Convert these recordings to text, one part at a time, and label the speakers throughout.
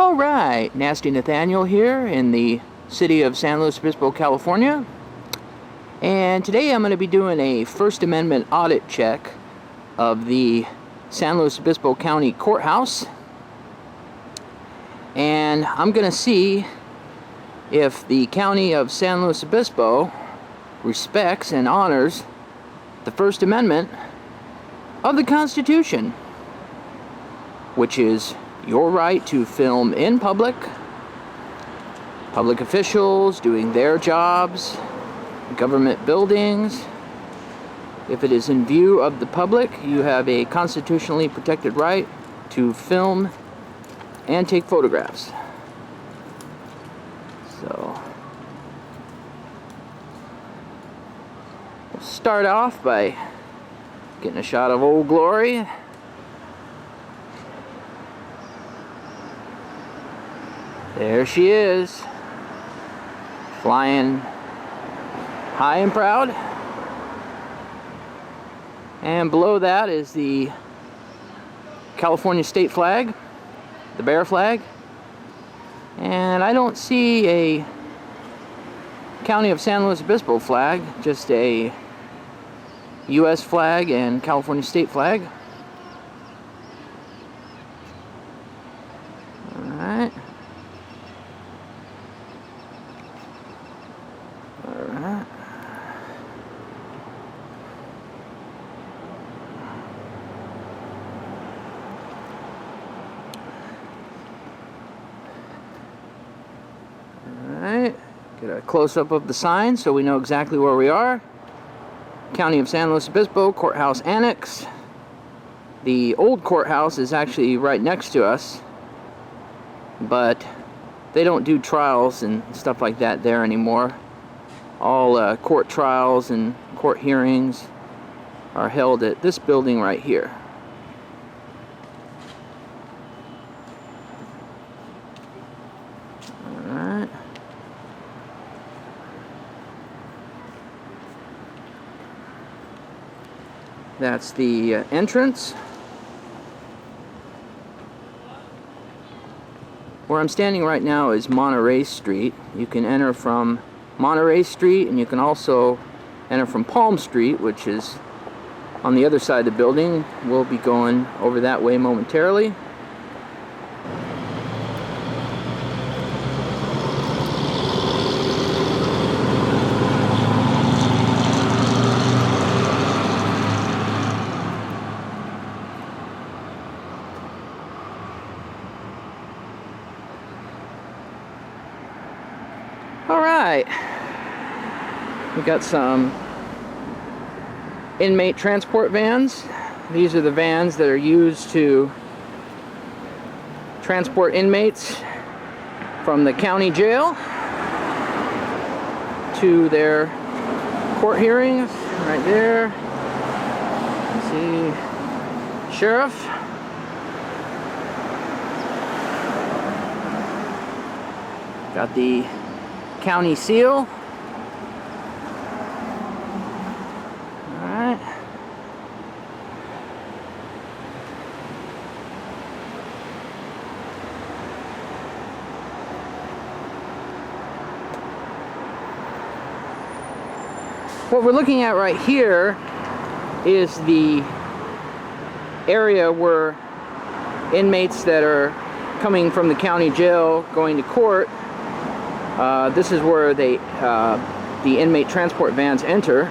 Speaker 1: Alright, Nasty Nathaniel here in the city of San Luis Obispo, California. And today I'm going to be doing a First Amendment audit check of the San Luis Obispo County Courthouse. And I'm going to see if the County of San Luis Obispo respects and honors the First Amendment of the Constitution, which is your right to film in public, public officials doing their jobs, government buildings. If it is in view of the public, you have a constitutionally protected right to film and take photographs. So, we'll start off by getting a shot of Old Glory. There she is, flying high and proud. And below that is the California state flag, the bear flag. And I don't see a County of San Luis Obispo flag, just a U.S. flag and California state flag. Alright. Alright. Alright. Get a close-up of the sign so we know exactly where we are. County of San Luis Obispo, Courthouse Annex. The old courthouse is actually right next to us, but they don't do trials and stuff like that there anymore. All court trials and court hearings are held at this building right here. Alright. That's the entrance. Where I'm standing right now is Monterey Street. You can enter from Monterey Street, and you can also enter from Palm Street, which is on the other side of the building. We'll be going over that way momentarily. Alright, we got some inmate transport vans. These are the vans that are used to transport inmates from the county jail to their court hearings. Right there, see sheriff. Got the county seal. Alright. What we're looking at right here is the area where inmates that are coming from the county jail going to court, this is where the inmate transport vans enter.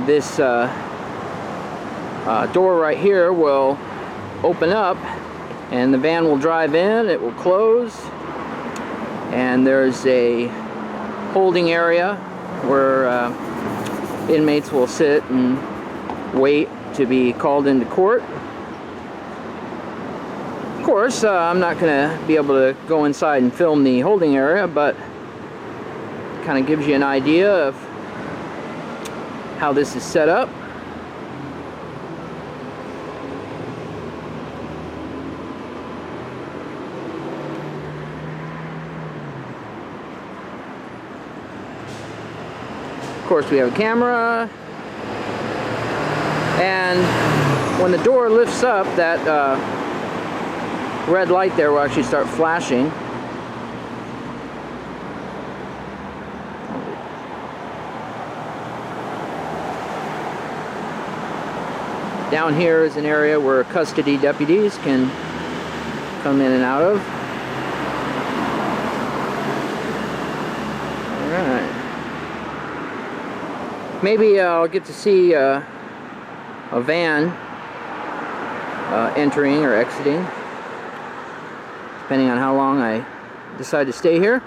Speaker 1: This door right here will open up and the van will drive in, it will close, and there's a holding area where inmates will sit and wait to be called into court. Of course, I'm not going to be able to go inside and film the holding area, but it kind of gives you an idea of how this is set up. Of course, we have a camera, and when the door lifts up, that red light there will actually start flashing. Down here is an area where custody deputies can come in and out of. Alright. Maybe I'll get to see a van entering or exiting, depending on how long I decide to stay here.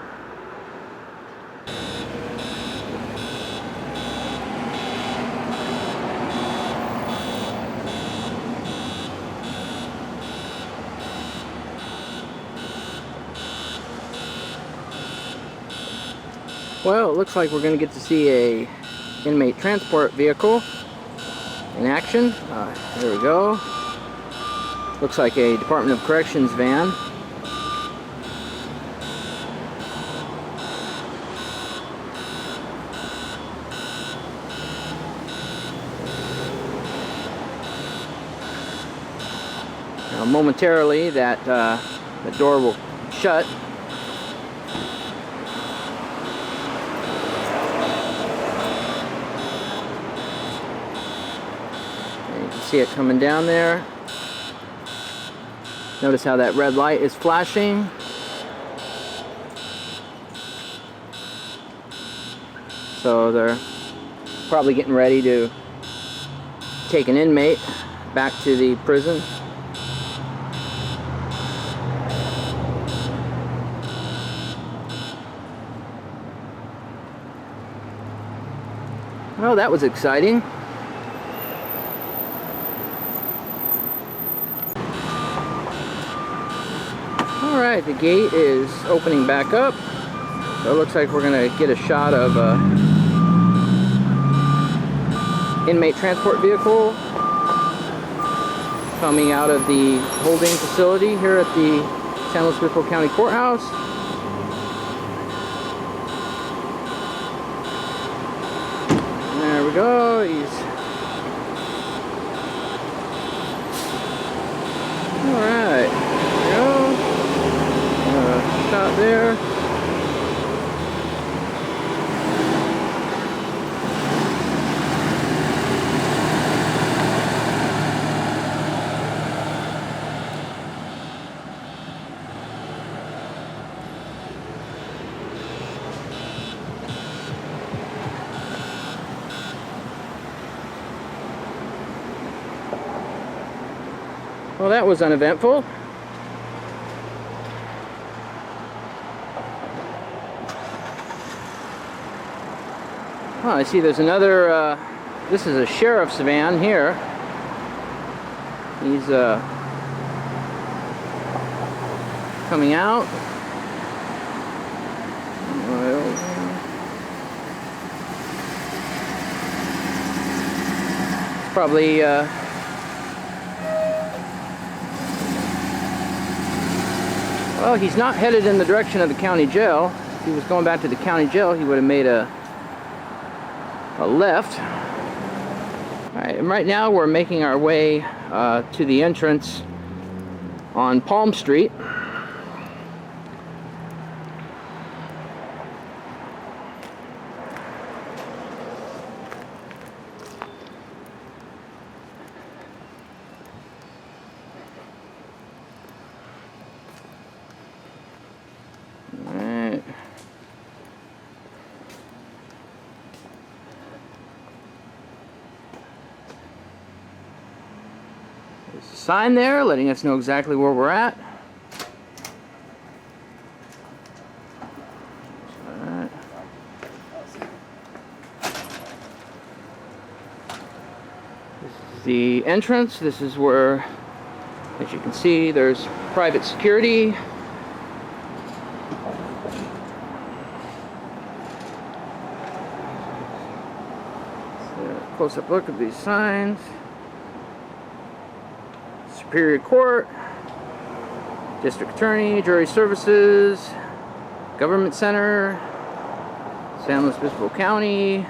Speaker 1: Well, it looks like we're going to get to see a inmate transport vehicle in action. There we go. Looks like a Department of Corrections van. Now, momentarily, that the door will shut. See it coming down there. Notice how that red light is flashing. So they're probably getting ready to take an inmate back to the prison. Well, that was exciting. Alright, the gate is opening back up. So it looks like we're going to get a shot of inmate transport vehicle coming out of the holding facility here at the San Luis Obispo County Courthouse. There we go. Alright. Shot there. Well, that was uneventful. Oh, I see there's another, this is a sheriff's van here. He's coming out. It's probably, well, he's not headed in the direction of the county jail. If he was going back to the county jail, he would have made a left. Alright, and right now we're making our way to the entrance on Palm Street. There's a sign there letting us know exactly where we're at. Alright. This is the entrance. This is where, as you can see, there's private security. Close-up look at these signs. Superior Court, District Attorney, Jury Services, Government Center, San Luis Obispo County.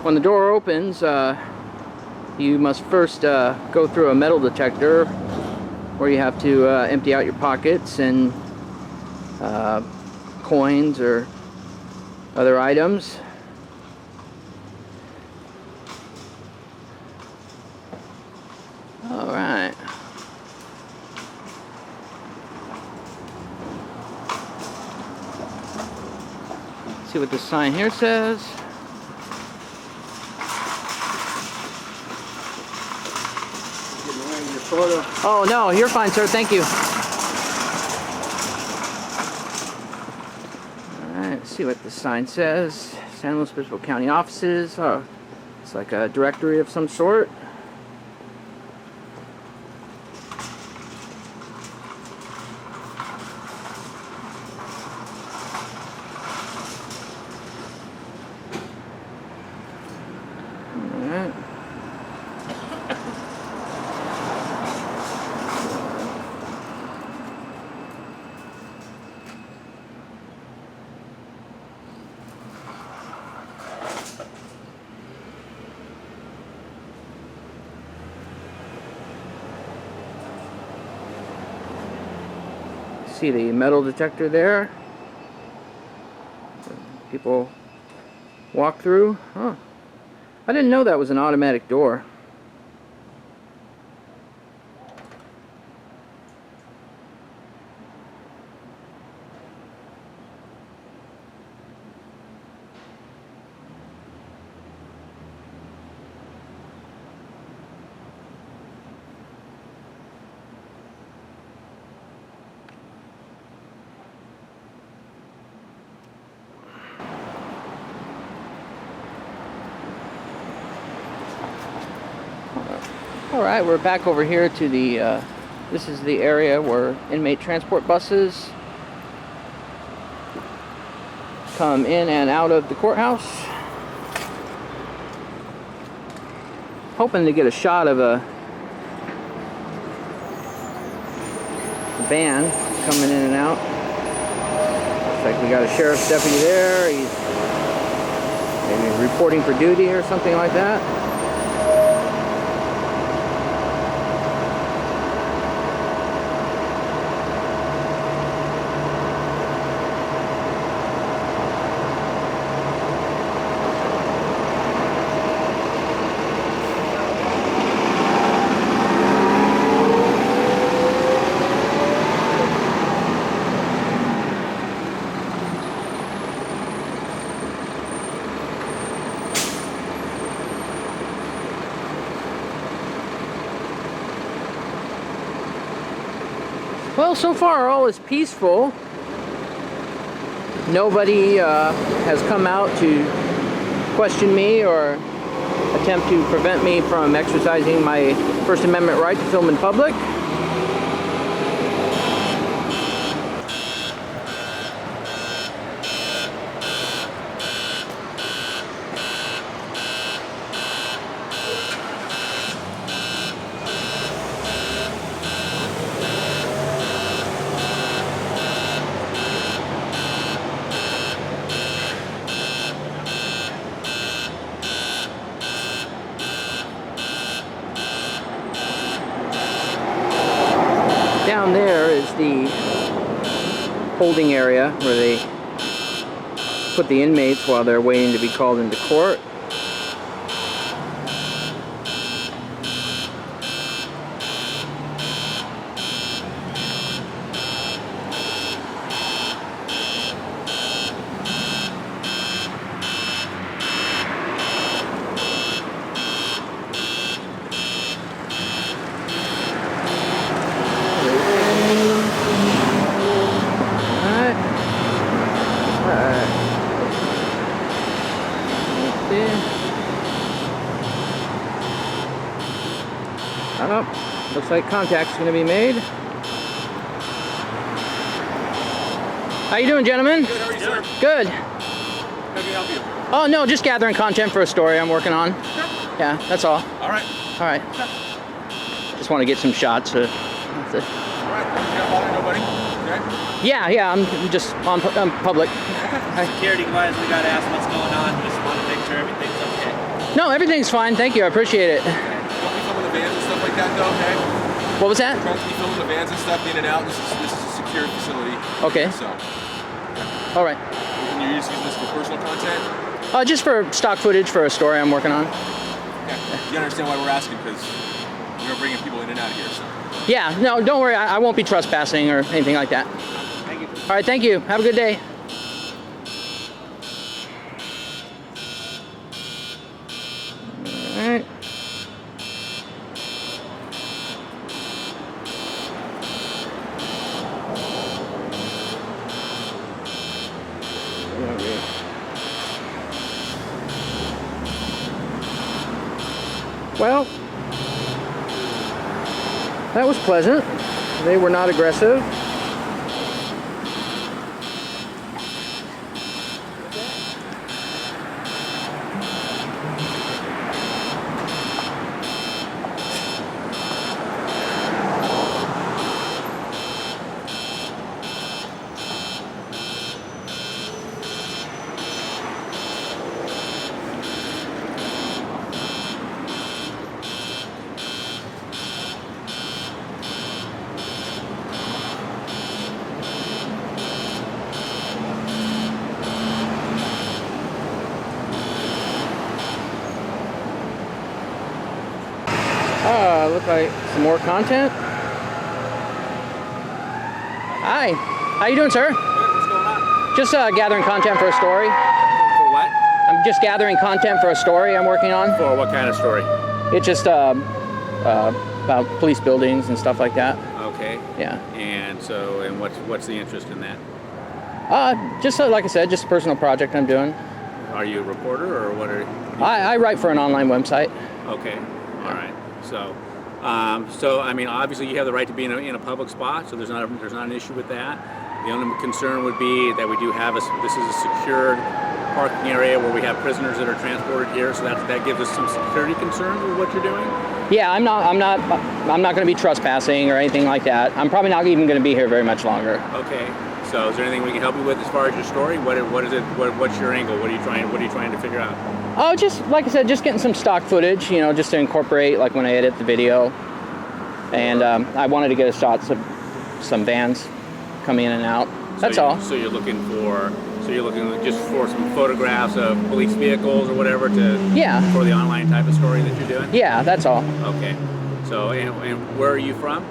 Speaker 1: when the door opens, you must first go through a metal detector where you have to empty out your pockets and coins or other items. All right. See what this sign here says. Oh no, you're fine, sir. Thank you. Alright, let's see what this sign says. San Luis Obispo County offices. Oh, it's like a directory of some sort. Alright. See the metal detector there? People walk through. Huh. I didn't know that was an automatic door. Alright, we're back over here to the, this is the area where inmate transport buses come in and out of the courthouse. Hoping to get a shot of a van coming in and out. Looks like we got a sheriff's deputy there. He's maybe reporting for duty or something like that. Well, so far all is peaceful. Nobody has come out to question me or attempt to prevent me from exercising my First Amendment right to film in public. Down there is the holding area where they put the inmates while they're waiting to be called into court. Oh, looks like contact's going to be made. How you doing, gentlemen?
Speaker 2: Good, how are you, sir?
Speaker 1: Good.
Speaker 2: How can we help you?
Speaker 1: Oh, no, just gathering content for a story I'm working on.
Speaker 2: Okay.
Speaker 1: Yeah, that's all.
Speaker 2: All right.
Speaker 1: All right.
Speaker 2: Okay.
Speaker 1: Just want to get some shots.
Speaker 2: All right. You got bother nobody? Okay.
Speaker 1: Yeah, I'm just on public.
Speaker 2: Okay.
Speaker 3: Security-wise, we got to ask what's going on. Just want to make sure everything's okay.
Speaker 1: No, everything's fine. Thank you. I appreciate it.
Speaker 2: Don't be filming the vans and stuff like that, though, okay?
Speaker 1: What was that?
Speaker 2: Don't be filming the vans and stuff in and out. This is a secure facility.
Speaker 1: Okay.
Speaker 2: So.
Speaker 1: All right.
Speaker 2: And you're just using this for personal content?
Speaker 1: Just for stock footage for a story I'm working on.
Speaker 2: Okay. You understand why we're asking? Because we're bringing people in and out of here. So.
Speaker 1: Yeah. No, don't worry. I won't be trespassing or anything like that.
Speaker 2: Thank you.
Speaker 1: All right. Thank you. Have a good day. All right. Well, that was pleasant. They were not aggressive. Look like some more content. Hi, how you doing, sir?
Speaker 2: What's going on?
Speaker 1: Just gathering content for a story.
Speaker 2: For what?
Speaker 1: I'm just gathering content for a story I'm working on.
Speaker 2: For what kind of story?
Speaker 1: It's just about police buildings and stuff like that.
Speaker 2: Okay.
Speaker 1: Yeah.
Speaker 2: And so, and what's the interest in that?
Speaker 1: Just like I said, just a personal project I'm doing.
Speaker 2: Are you a reporter or what are you?
Speaker 1: I write for an online website.
Speaker 2: Okay. All right. So, I mean, obviously you have the right to be in a public spot, so there's not an issue with that. The only concern would be that we do have this is a secured parking area where we have prisoners that are transported here, so that gives us some security concerns with what you're doing.
Speaker 1: Yeah, I'm not going to be trespassing or anything like that. I'm probably not even going to be here very much longer.
Speaker 2: Okay. So, is there anything we can help you with as far as your story? What is it? What's your angle? What are you trying to figure out?
Speaker 1: Oh, just like I said, just getting some stock footage, you know, just to incorporate like when I edit the video. And I wanted to get a shot of some vans coming in and out. That's all.
Speaker 2: So you're looking just for some photographs of police vehicles or whatever for the online type of story that you're doing?
Speaker 1: Yeah, that's all.
Speaker 2: Okay. So and where are you from?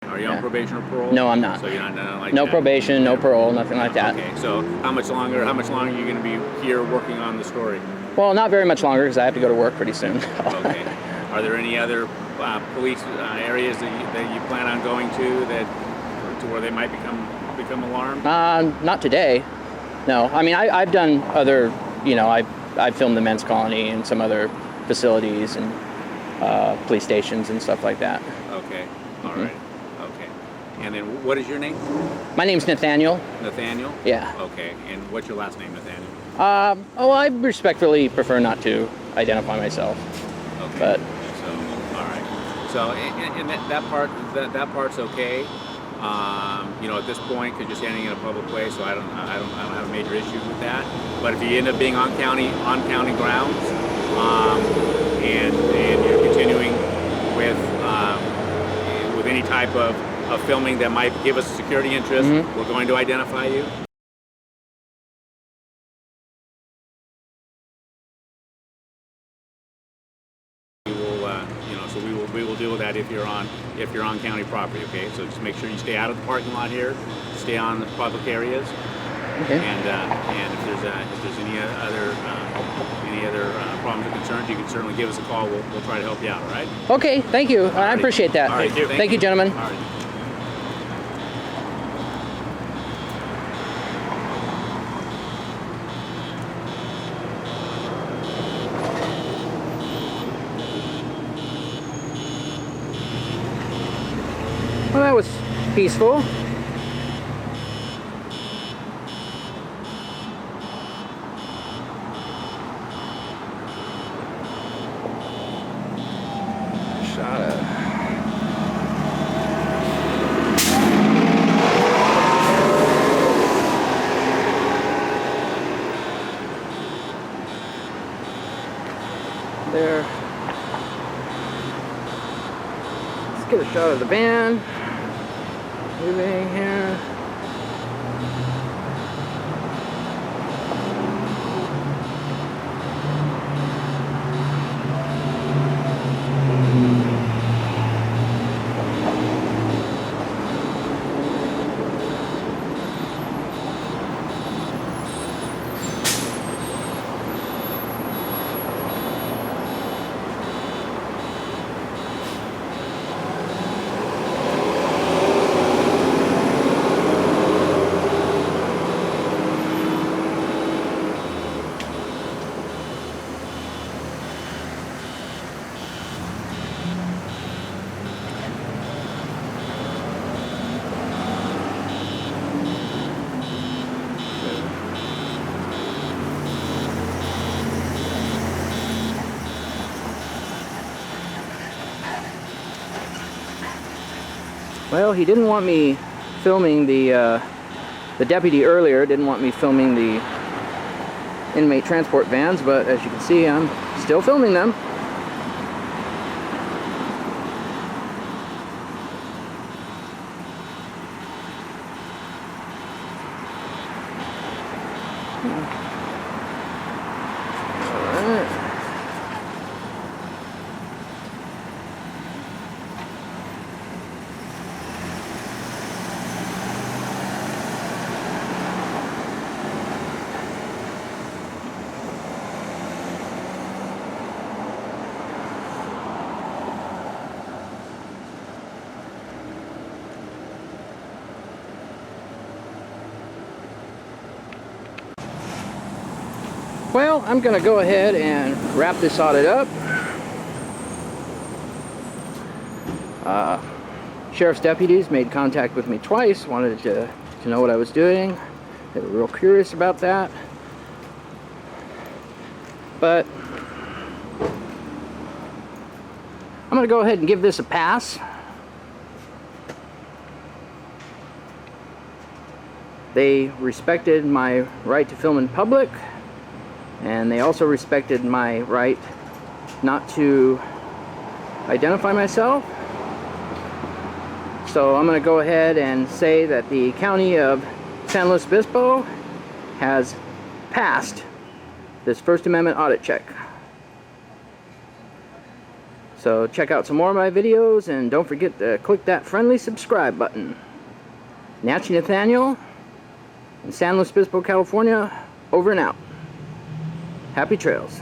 Speaker 2: Are you on probation or parole?
Speaker 1: No, I'm not.
Speaker 2: So you're not like
Speaker 1: no
Speaker 2: that?
Speaker 1: probation, no parole, nothing like that.
Speaker 2: Okay. So how much longer are you going to be here working on the story?
Speaker 1: Well, not very much longer because I have to go to work pretty soon.
Speaker 2: Okay. Are there any other police areas that you plan on going to where they might become alarmed?
Speaker 1: Not today. No. I mean, I've done other, you know, I've filmed the men's colony and some other facilities and police stations and stuff like that.
Speaker 2: Okay. All right. Okay. And then what is your name?
Speaker 1: My name's Nathanial.
Speaker 2: Nathanial?
Speaker 1: Yeah.
Speaker 2: Okay. And what's your last name, Nathanial?
Speaker 1: I respectfully prefer not to identify myself.
Speaker 2: Okay.
Speaker 1: But
Speaker 2: so, all right. So, and that part's okay. You know, at this point, because you're standing in a public place, so I don't have a major issue with that. But if you end up being on county grounds, and you're continuing with any type of filming that might give us a security interest, we're going to identify you. We will deal with that if you're on county property. Okay, so just make sure you stay out of the parking lot here, stay on the public areas,
Speaker 1: okay.
Speaker 2: And if there's any other problems or concerns, you can certainly give us a call. We'll try to help you out. All right.
Speaker 1: Okay. Thank you. I appreciate that.
Speaker 2: All right.
Speaker 1: Thank you, gentlemen.
Speaker 2: All right.
Speaker 1: Well, that was peaceful. Shot it. Let's get a shot of the van. Moving here. Well, he didn't want me filming the deputy earlier, didn't want me filming the inmate transport vans, but as you can see, I'm still filming them. Well, I'm going to go ahead and wrap this audit up. Sheriff's deputies made contact with me twice, wanted to know what I was doing. They were real curious about that. But I'm going to go ahead and give this a pass. They respected my right to film in public. And they also respected my right not to identify myself. So I'm going to go ahead and say that the County of San Luis Obispo has passed this First Amendment audit check. So check out some more of my videos and don't forget to click that friendly subscribe button. Nathanial in San Luis Obispo, California, over and out. Happy trails.